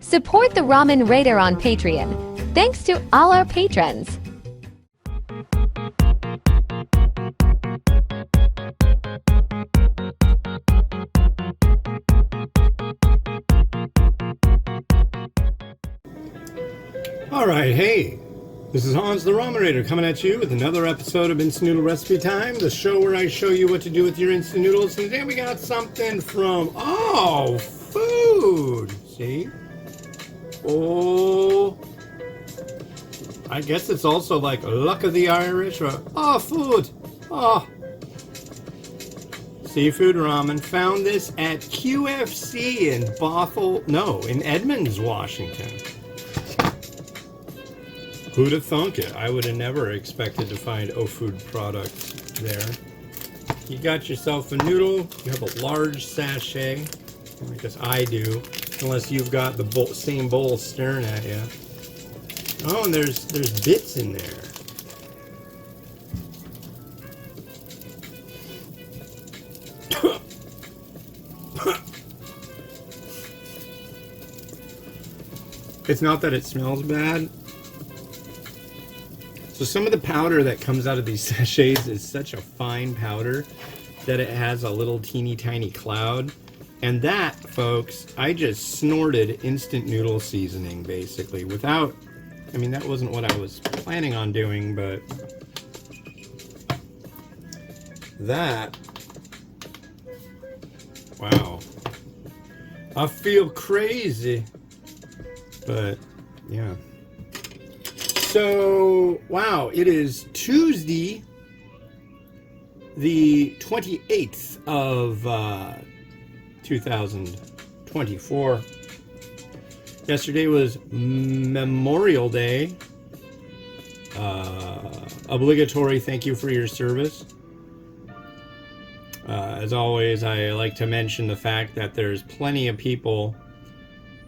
Support the Ramen Raider on Patreon. Thanks to all our patrons. Alright, hey, this is Hans the Ramen Raider coming at you with another episode of Instant Noodle Recipe Time, the show where I show you what to do with your instant noodles. And today we got something from, food! See? Oh, I guess it's also like luck of the Irish or, food! Seafood ramen. Found this at QFC in Edmonds, Washington. Who'd have thunk it? I would have never expected to find food products there. You got yourself a noodle. You have a large sachet. I guess I do, unless you've got the same bowl staring at you. Oh, and there's bits in there. It's not that it smells bad. So some of the powder that comes out of these sachets is such a fine powder that it has a little teeny tiny cloud. And that, folks, I just snorted instant noodle seasoning, basically, without, that wasn't what I was planning on doing, but that, wow, I feel crazy, but yeah. So, wow, it is Tuesday, the 28th of 2024. Yesterday was Memorial Day. Obligatory thank you for your service. As always, I like to mention the fact that there's plenty of people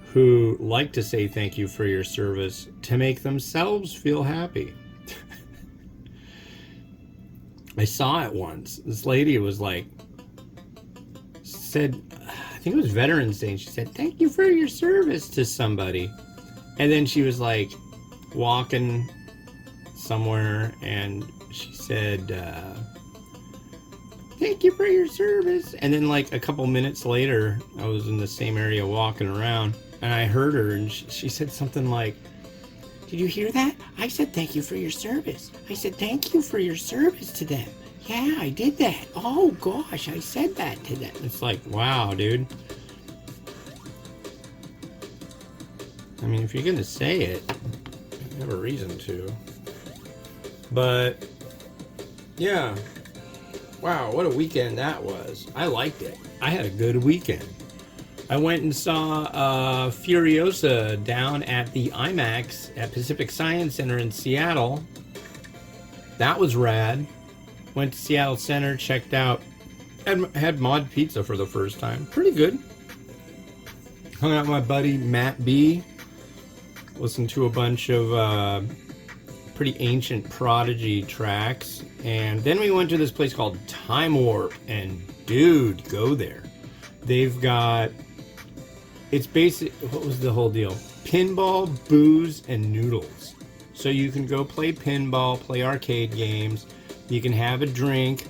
who like to say thank you for your service to make themselves feel happy. I saw it once. This lady was like, said, I think it was Veterans Day, and she said, thank you for your service to somebody. And then she was like walking somewhere and she said, thank you for your service. And then like a couple minutes later, I was in the same area walking around and I heard her and she said something like, did you hear that? I said thank you for your service. I said thank you for your service to them. Yeah, I did that. Oh gosh, I said that to them. It's like, wow, dude. If you're gonna say it, you have a reason to. But yeah, wow, what a weekend that was. I liked it. I had a good weekend. I went and saw Furiosa down at the IMAX at Pacific Science Center in Seattle. That was rad. Went to Seattle Center, checked out, had Mod Pizza for the first time. Pretty good. Hung out with my buddy Matt B. Listened to a bunch of pretty ancient Prodigy tracks. And then we went to this place called Time Warp. And dude, go there. They've got, it's basic, what was the whole deal? Pinball, booze, and noodles. So you can go play pinball, play arcade games, you can have a drink,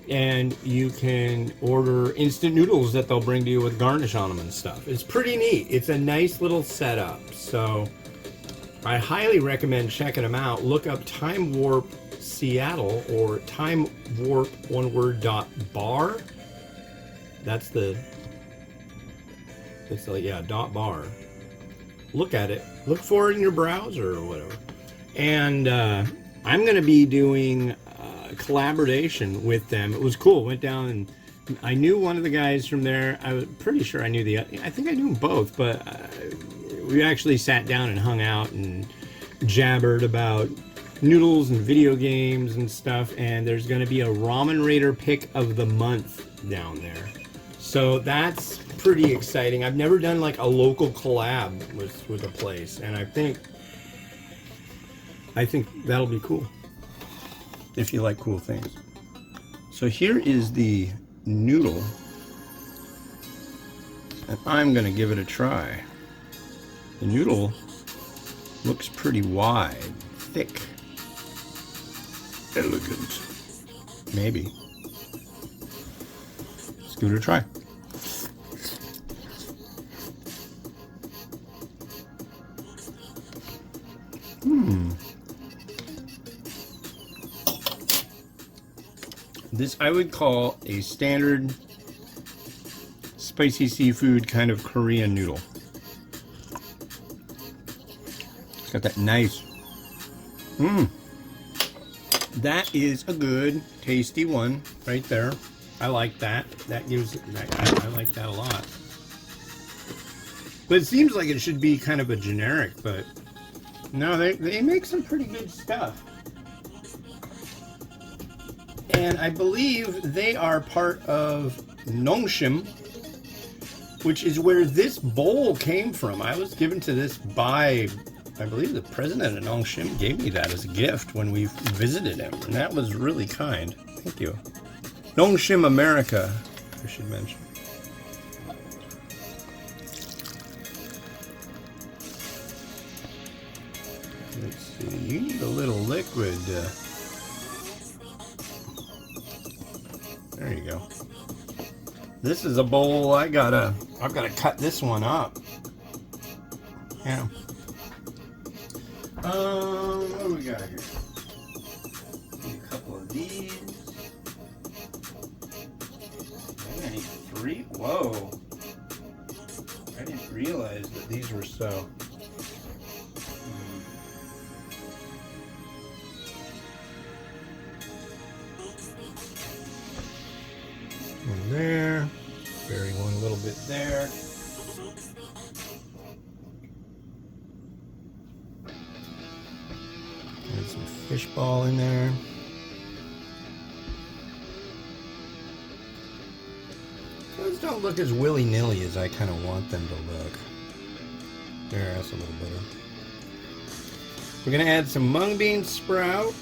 and you can order instant noodles that they'll bring to you with garnish on them and stuff. It's pretty neat. It's a nice little setup. So I highly recommend checking them out. Look up Time Warp Seattle or Time Warp bar. That's .bar. Look at it. Look for it in your browser or whatever. And I'm going to be doing collaboration with them. It was cool. Went down and I knew one of the guys from there. I was pretty sure I knew I think I knew them both, but we actually sat down and hung out and jabbered about noodles and video games and stuff. And there's going to be a Ramen Raider pick of the month down there. So that's pretty exciting. I've never done like a local collab with a place, and I think that'll be cool if you like cool things. So here is the noodle, and I'm gonna give it a try. The noodle looks pretty wide, thick, elegant. Maybe. Let's give it a try. This I would call a standard spicy seafood kind of Korean noodle. It's got that nice. That is a good, tasty one right there. I like that. That gives. I like that a lot. But it seems like it should be kind of a generic, but no, they make some pretty good stuff. And I believe they are part of Nongshim, which is where this bowl came from. I was given to this by, I believe the president of Nongshim gave me that as a gift when we visited him. And that was really kind. Thank you. Nongshim America, I should mention. Let's see, you need a little liquid. There you go. This is a bowl I've gotta cut this one up. Yeah. What do we got here? Need a couple of these. I need 3. Whoa. I didn't realize that these were so. One there. Bury one a little bit there. Add some fish ball in there. Those don't look as willy-nilly as I kind of want them to look. There, that's a little better. We're going to add some mung bean sprout.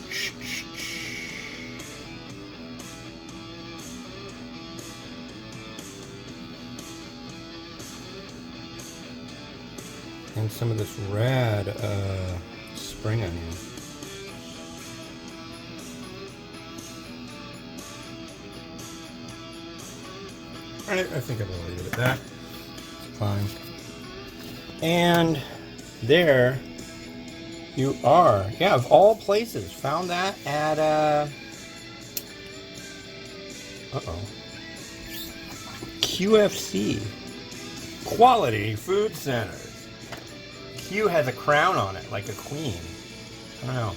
And some of this rad spring onion. Alright, I think I'm going to leave it at that. It's fine. And there you are. Yeah, of all places. Found that at, QFC. Quality Food Centers. Q has a crown on it, like a queen. I don't know.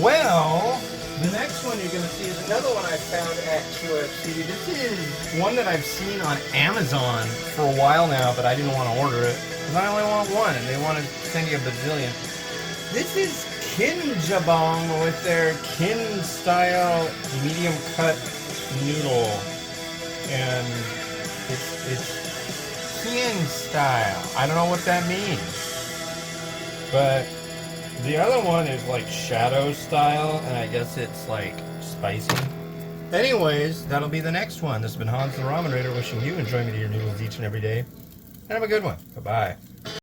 Well, the next one you're going to see is another one I found at QFC. This is one that I've seen on Amazon for a while now, but I didn't want to order it because I only want one, and they want to send you a bazillion. This is Kinjabong with their Kin-style medium-cut noodle, and it's Kin-style. I don't know what that means, but the other one is like shadow style, and I guess it's like spicy. Anyways, that'll be the next one. This has been Hans the Ramen Raider wishing you enjoyment of your noodles each and every day. And have a good one. Bye-bye.